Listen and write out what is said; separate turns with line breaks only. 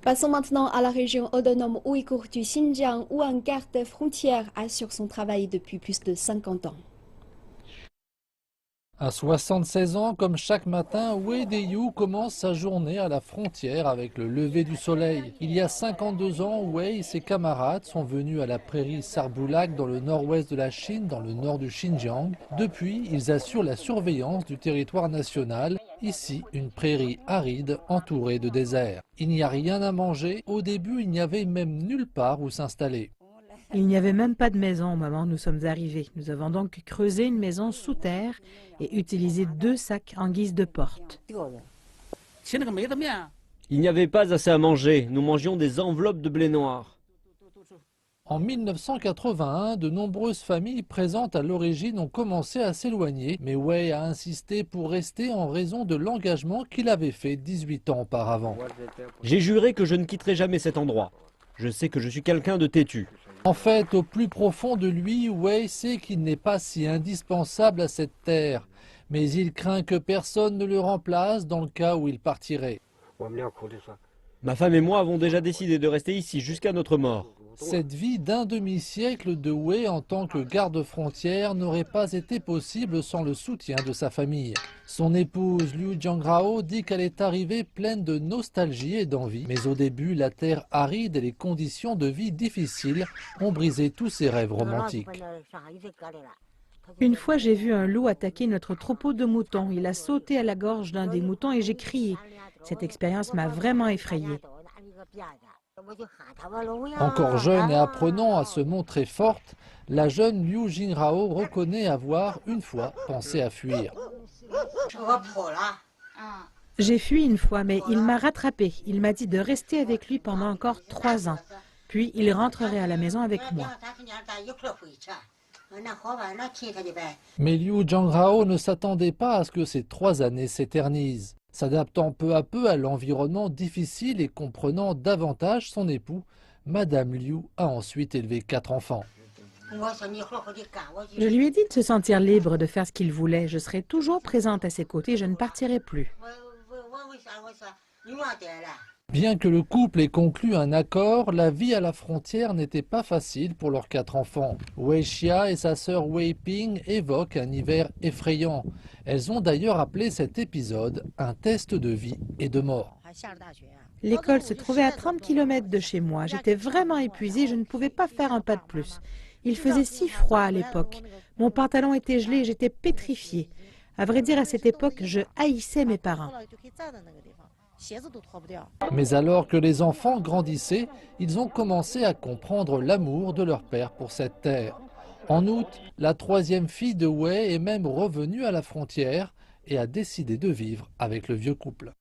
Passons maintenant à la région autonome ouïghour du Xinjiang où un garde frontière assure son travail depuis plus de 50 ans.
À 76 ans, comme chaque matin, Wei Deyu commence sa journée à la frontière avec le lever du soleil. Il y a 52 ans, Wei et ses camarades sont venus à la prairie Sarboulak dans le nord-ouest de la Chine, dans le nord du Xinjiang. Depuis, ils assurent la surveillance du territoire national. Ici, une prairie aride entourée de désert. Il n'y a rien à manger. Au début, il n'y avait même nulle part où s'installer.
Il n'y avait même pas de maison au moment où nous sommes arrivés. Nous avons donc creusé une maison sous terre et utilisé 2 sacs en guise de porte.
Il n'y avait pas assez à manger. Nous mangions des enveloppes de blé noir.
En 1981, de nombreuses familles présentes à l'origine ont commencé à s'éloigner, mais Wei a insisté pour rester en raison de l'engagement qu'il avait fait 18 ans auparavant.
J'ai juré que je ne quitterai jamais cet endroit. Je sais que je suis quelqu'un de têtu.
En fait, au plus profond de lui, Wei sait qu'il n'est pas si indispensable à cette terre, mais il craint que personne ne le remplace dans le cas où il partirait.
Ma femme et moi avons déjà décidé de rester ici jusqu'à notre mort.
Cette vie d'un demi-siècle de Wei en tant que garde-frontière n'aurait pas été possible sans le soutien de sa famille. Son épouse Liu Jiangrao dit qu'elle est arrivée pleine de nostalgie et d'envie. Mais au début, la terre aride et les conditions de vie difficiles ont brisé tous ses rêves romantiques.
Une fois, j'ai vu un loup attaquer notre troupeau de moutons. Il a sauté à la gorge d'un des moutons et j'ai crié. Cette expérience m'a vraiment effrayée.
Encore jeune et apprenant à se montrer forte, la jeune Liu Jinrao reconnaît avoir une fois pensé à fuir.
J'ai fui une fois, mais il m'a rattrapée. Il m'a dit de rester avec lui pendant encore 3 ans. Puis il rentrerait à la maison avec moi.
Mais Liu Jiangrao ne s'attendait pas à ce que ces 3 années s'éternisent. S'adaptant peu à peu à l'environnement difficile et comprenant davantage son époux, Madame Liu a ensuite élevé 4 enfants.
Je lui ai dit de se sentir libre de faire ce qu'il voulait. Je serai toujours présente à ses côtés, je ne partirai plus.
Bien que le couple ait conclu un accord, la vie à la frontière n'était pas facile pour leurs 4 enfants. Wei Xia et sa sœur Wei Ping évoquent un hiver effrayant. Elles ont d'ailleurs appelé cet épisode un test de vie et de mort.
L'école se trouvait à 30 km de chez moi. J'étais vraiment épuisée, je ne pouvais pas faire un pas de plus. Il faisait si froid à l'époque. Mon pantalon était gelé et j'étais pétrifiée. À vrai dire, à cette époque, je haïssais mes parents.
Mais alors que les enfants grandissaient, ils ont commencé à comprendre l'amour de leur père pour cette terre. En août, la 3e fille de Wei est même revenue à la frontière et a décidé de vivre avec le vieux couple.